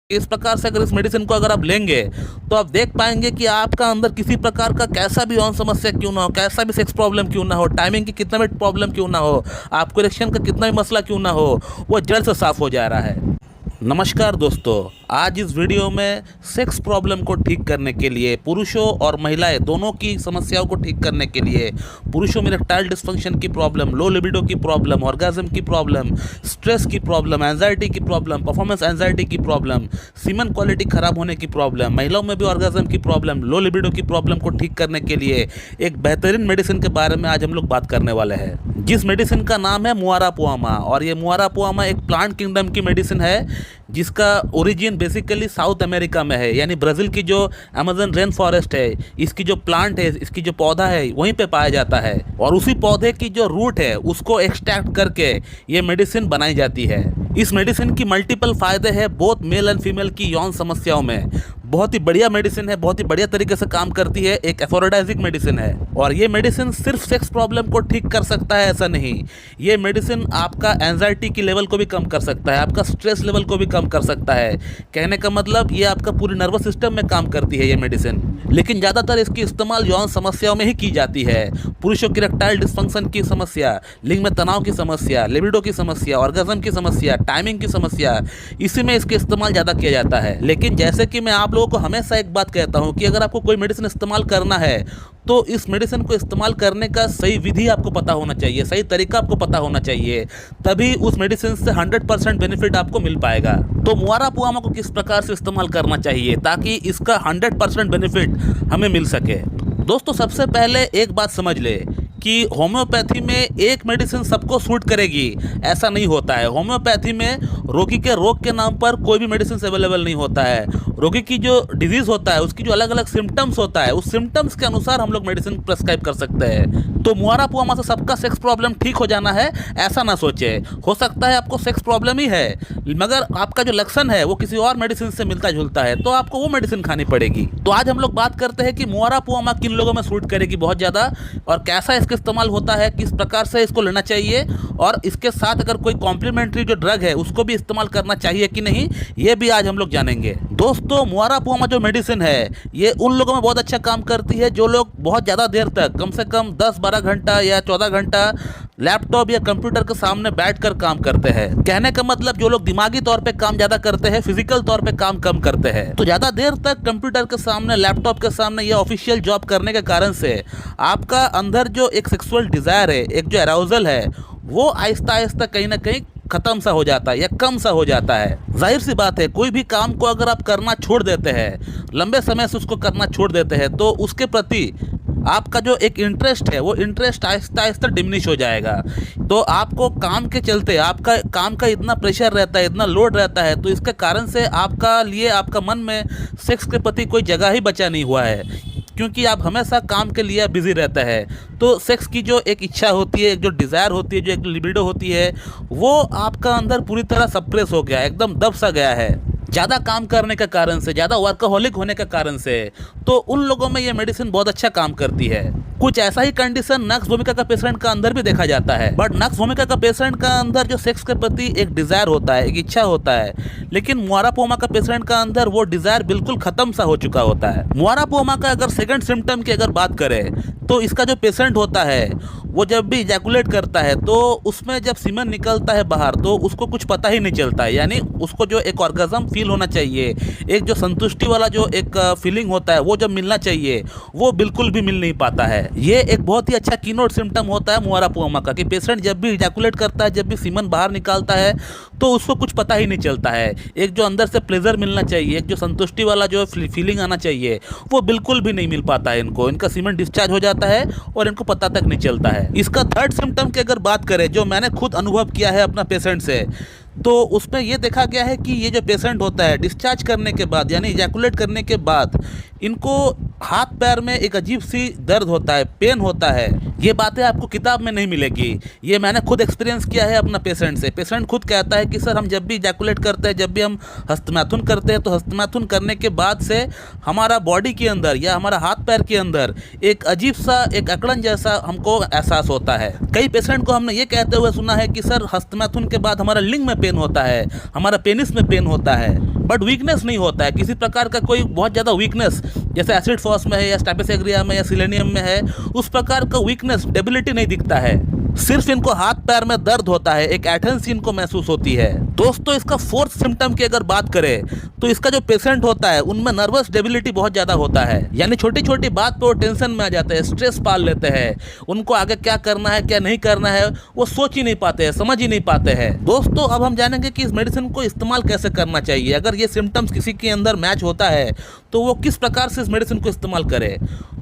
इस प्रकार से अगर इस मेडिसिन को अगर आप लेंगे तो आप देख पाएंगे कि आपका अंदर किसी प्रकार का कैसा भी यौन समस्या क्यों ना हो, कैसा भी सेक्स प्रॉब्लम क्यों ना हो, टाइमिंग की कितना भी प्रॉब्लम क्यों ना हो, आपको इरेक्शन का कितना भी मसला क्यों ना हो, वो जड़ से साफ हो जा रहा है। नमस्कार दोस्तों, आज इस वीडियो में सेक्स प्रॉब्लम को ठीक करने के लिए, पुरुषों और महिलाएं दोनों की समस्याओं को ठीक करने के लिए, पुरुषों में इरेक्टाइल डिस्फंक्शन की प्रॉब्लम, लो लिबिडो की प्रॉब्लम, ऑर्गेज्म की प्रॉब्लम, स्ट्रेस की प्रॉब्लम, एंजाइटी की प्रॉब्लम, परफॉर्मेंस एंजाइटी की प्रॉब्लम, सीमन क्वालिटी खराब होने की प्रॉब्लम, महिलाओं में भी ऑर्गेज्म की प्रॉब्लम, लो लिबिडो की प्रॉब्लम को ठीक करने के लिए एक बेहतरीन मेडिसिन के बारे में आज हम लोग बात करने वाले हैं, जिस मेडिसिन का नाम है मुआरापुआमा। और ये मुआरापुआमा एक प्लांट किंगडम की मेडिसिन है जिसका ओरिजिन बेसिकली साउथ अमेरिका में है, यानी ब्राज़ील की जो अमेज़न रेन फॉरेस्ट है, इसकी जो प्लांट है, इसकी जो पौधा है, वहीं पे पाया जाता है। और उसी पौधे की जो रूट है उसको एक्सट्रैक्ट करके ये मेडिसिन बनाई जाती है। इस मेडिसिन की मल्टीपल फ़ायदे हैं बोथ मेल एंड फीमेल की यौन समस्याओं में। बहुत ही बढ़िया मेडिसिन है, बहुत ही बढ़िया तरीके से काम करती है, एक एफोरोडाइजिक मेडिसिन है। और ये मेडिसिन सिर्फ सेक्स प्रॉब्लम को ठीक कर सकता है ऐसा नहीं, ये मेडिसिन आपका एंजाइटी की लेवल को भी कम कर सकता है, आपका स्ट्रेस लेवल को भी कम कर सकता है। कहने का मतलब ये आपका पूरी नर्वस सिस्टम में काम करती है ये मेडिसिन। लेकिन ज़्यादातर इसकी इस्तेमाल यौन समस्याओं में ही की जाती है। पुरुषों की इरेक्टाइल डिस्फंक्शन की समस्या, लिंग में तनाव की समस्या, लिबिडो की समस्या, ऑर्गेज्म की समस्या, टाइमिंग की समस्या, इसी में इसका इस्तेमाल ज़्यादा किया जाता है। लेकिन जैसे कि मैं आप लोगों को हमेशा एक बात कहता हूं कि अगर आपको कोई मेडिसिन इस्तेमाल करना है तो इस मेडिसिन को इस्तेमाल करने का सही विधि आपको पता होना चाहिए, सही तरीका आपको पता होना चाहिए, तभी उस मेडिसिन से 100% बेनिफिट आपको मिल पाएगा। तो मुआरापुआमा को किस प्रकार से इस्तेमाल करना चाहिए ताकि इसका 100% बेनिफिट हमें मिल सके। दोस्तों, सबसे पहले एक बात समझ ले कि होम्योपैथी में एक मेडिसिन सबको सूट करेगी ऐसा नहीं होता है। होम्योपैथी में रोगी के रोग के नाम पर कोई भी मेडिसिन अवेलेबल नहीं होता है। रोगी की जो डिजीज़ होता है उसकी जो अलग अलग सिम्टम्स होता है, उस सिम्टम्स के अनुसार हम लोग मेडिसिन प्रेस्क्राइब कर सकते हैं। तो मुआरापुआमा से सबका सेक्स प्रॉब्लम ठीक हो जाना है ऐसा ना सोचे। हो सकता है आपको सेक्स प्रॉब्लम ही है मगर आपका जो लक्षण है वो किसी और मेडिसिन से मिलता जुलता है, तो आपको वो मेडिसिन खानी पड़ेगी। तो आज हम लोग बात करते हैं कि मुआरापुआमा किन लोगों में सूट करेगी बहुत ज़्यादा, और कैसा इसका इस्तेमाल होता है, किस प्रकार से इसको लेना चाहिए, और इसके साथ अगर कोई कॉम्प्लीमेंट्री जो ड्रग है उसको भी इस्तेमाल करना चाहिए कि नहीं, ये भी आज हम लोग जानेंगे। दोस्तों, मुआरापुआमा जो मेडिसिन है ये उन लोगों में बहुत अच्छा काम करती है जो लोग बहुत ज़्यादा देर तक, कम से कम 10-12 घंटा या 14 घंटा लैपटॉप या कंप्यूटर के सामने बैठकर काम करते हैं। कहने का मतलब जो लोग दिमागी तौर पे काम ज़्यादा करते हैं, फिजिकल तौर पे काम कम करते हैं। तो ज़्यादा देर तक कंप्यूटर के सामने, लैपटॉप के सामने या ऑफिशियल जॉब करने के कारण से आपका अंदर जो एक सेक्सुअल डिज़ायर है, एक जो अराउजल है, वो आहिस्ता आहिस्ता कहीं ना कहीं ख़त्म सा हो जाता है या कम सा हो जाता है। जाहिर सी बात है, कोई भी काम को अगर आप करना छोड़ देते हैं, लंबे समय से उसको करना छोड़ देते हैं, तो उसके प्रति आपका जो एक इंटरेस्ट है वो इंटरेस्ट आहिस्ता आहिस्ता डिमिनिश हो जाएगा। तो आपको काम के चलते, आपका काम का इतना प्रेशर रहता है, इतना लोड रहता है, तो इसके कारण से आपका लिए, आपका मन में सेक्स के प्रति कोई जगह ही बचा नहीं हुआ है, क्योंकि आप हमेशा काम के लिए बिजी रहता है। तो सेक्स की जो एक इच्छा होती है, एक जो डिज़ायर होती है, जो एक लिबिडो होती है, वो आपका अंदर पूरी तरह सप्रेस हो गया, एकदम दब सा गया है, ज़्यादा काम करने के कारण से, ज़्यादा वर्कहोलिक होने के कारण से। तो उन लोगों में ये मेडिसिन बहुत अच्छा काम करती है। कुछ ऐसा ही कंडीशन नक्स भूमिका का पेशेंट का अंदर भी देखा जाता है, बट नक्स भूमिका का पेशेंट का अंदर जो सेक्स के प्रति एक डिज़ायर होता है, एक इच्छा होता है, लेकिन मुआरापुआमा का पेशेंट का अंदर वो डिज़ायर बिल्कुल ख़त्म सा हो चुका होता है। मुआरापुआमा का अगर सेकंड सिम्टम की अगर बात करें तो इसका जो पेशेंट होता है वो जब भी इजैकुलेट करता है तो उसमें जब सीमन निकलता है बाहर तो उसको कुछ पता ही नहीं चलता है, यानी उसको जो एक ऑर्गेज्म फील होना चाहिए, एक जो संतुष्टि वाला जो एक फीलिंग होता है वो जब मिलना चाहिए वो बिल्कुल भी मिल नहीं पाता है। ये एक बहुत ही अच्छा कीनोट सिम्टम होता है मुआरापुआमा का कि पेशेंट जब भी इजैकुलेट करता है, जब भी सीमन बाहर निकालता है तो उसको कुछ पता ही नहीं चलता है। एक जो अंदर से प्लेजर मिलना चाहिए, एक जो संतुष्टि वाला जो फीलिंग आना चाहिए, वो बिल्कुल भी नहीं मिल पाता है इनको। इनका सीमन डिस्चार्ज हो जाता है और इनको पता तक नहीं चलता है। इसका थर्ड सिम्टम की अगर बात करें, जो मैंने खुद अनुभव किया है अपना पेशेंट से, तो उसमें ये देखा गया है कि ये जो पेशेंट होता है डिस्चार्ज करने के बाद, यानी इजैकुलेट करने के बाद, इनको हाथ पैर में एक अजीब सी दर्द होता है, पेन होता है, ये बातें आपको किताब में नहीं मिलेगी, ये मैंने खुद एक्सपीरियंस किया है अपना पेशेंट से। पेशेंट खुद कहता है कि सर हम जब भी इजैकुलेट करते हैं, जब भी हम हस्तमैथुन करते हैं, तो हस्तमैथुन करने के बाद से हमारा बॉडी के अंदर या हमारा हाथ पैर के अंदर एक अजीब सा एक अकड़न जैसा हमको एहसास होता है। कई पेशेंट को हमने ये कहते हुए सुना है कि सर हस्तमैथुन के बाद हमारा लिंग में पेन होता है, हमारा पेनिस में पेन होता है, बट वीकनेस नहीं होता है। किसी प्रकार का कोई बहुत ज़्यादा वीकनेस जैसे एसिड फॉस में है या स्टाइपेस एग्रिया में या सिलेनियम में है, उस प्रकार का वीकनेस डेबिलिटी नहीं दिखता है। सिर्फ इनको हाथ पैर में दर्द होता है, एक एटन्सी इनको महसूस होती है। दोस्तों इसका फोर्थ सिम्टम की अगर बात करें तो इसका जो पेशेंट होता है उनमें नर्वस डेबिलिटी बहुत ज़्यादा होता है, यानी छोटी छोटी बात पे वो टेंशन में आ जाते हैं, स्ट्रेस पाल लेते हैं। उनको आगे क्या करना है क्या नहीं करना है वो सोच ही नहीं पाते हैं, समझ ही नहीं पाते हैं। दोस्तों अब हम जानेंगे कि इस मेडिसिन को इस्तेमाल कैसे करना चाहिए। अगर ये सिम्टम्स किसी के अंदर मैच होता है तो वो किस प्रकार से इस मेडिसिन को इस्तेमाल करे।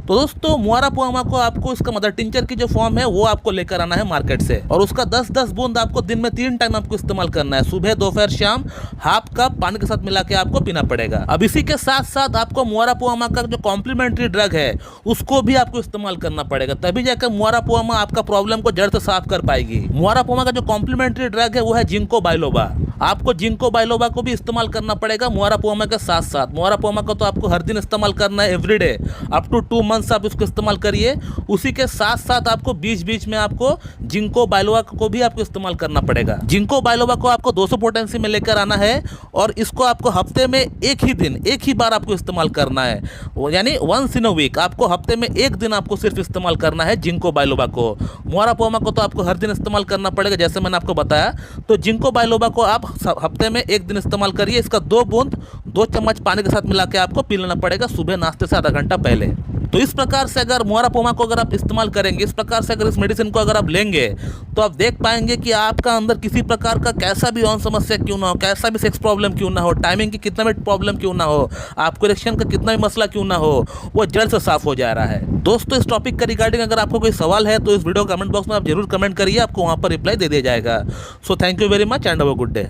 तो दोस्तों मुआरापुआमा को आपको इसका मदर टिंचर की जो फॉर्म है वो आपको लेकर आना है मार्केट से, और उसका 10-10 बूंद आपको दिन में 3 टाइम आपको इस्तेमाल करना है, सुबह दोपहर शाम, हाफ कप पानी के साथ मिला के आपको पीना पड़ेगा। अब इसी के साथ साथ आपको मुआरापुआमा का जो कॉम्प्लीमेंट्री ड्रग है उसको भी आपको इस्तेमाल करना पड़ेगा, तभी जाकर मुआरापुआमा आपका प्रॉब्लम को जड़ से साफ कर पाएगी। मुआरापुआमा का जो कॉम्प्लीमेंट्री ड्रग है वो है जिंको बाइलोबा। आपको जिंको बाइलोबा को भी इस्तेमाल करना पड़ेगा मुआरापुआमा के साथ साथ। मुआरापुआमा को तो आपको हर दिन इस्तेमाल करना है, एवरीडे अप टू 2 मंथ्स आप इसको इस्तेमाल करिए। उसी के साथ साथ आपको बीच बीच में आपको जिंको बाइलोबा को भी आपको इस्तेमाल करना पड़ेगा। जिंको बाइलोबा को आपको 200 पोटेंसी में लेकर आना है, और इसको आपको हफ्ते में एक ही बार आपको इस्तेमाल करना है, यानी वंस इन अ वीक। आपको हफ्ते में एक दिन आपको सिर्फ इस्तेमाल करना है जिंको बाइलोबा को। मुआरापुआमा को तो आपको हर दिन इस्तेमाल करना पड़ेगा जैसे मैंने आपको बताया। तो जिंको बाइलोबा को आप हफ्ते में एक दिन इस्तेमाल करिए। इसका 2 बूंद 2 चम्मच पानी के साथ मिला के आपको पी लेना पड़ेगा सुबह नाश्ते से आधा घंटा पहले। तो इस प्रकार से अगर मुआरापुआमा को अगर आप इस्तेमाल करेंगे, इस प्रकार से अगर इस मेडिसिन को अगर आप लेंगे, तो आप देख पाएंगे कि आपका अंदर किसी प्रकार का कैसा भी ऑन समस्या क्यों ना हो, कैसा भी सेक्स प्रॉब्लम क्यों ना हो, टाइमिंग की कितना भी प्रॉब्लम क्यों ना हो, आपको इरेक्शन का कितना भी मसला क्यों ना हो, वो जड़ से साफ हो जा रहा है। दोस्तों इस टॉपिक का रिगार्डिंग अगर आपको कोई सवाल है तो इस वीडियो कमेंट बॉक्स में आप जरूर कमेंट करिए, आपको वहाँ पर रिप्लाई दे दिया जाएगा। So thank you very much and have a good day.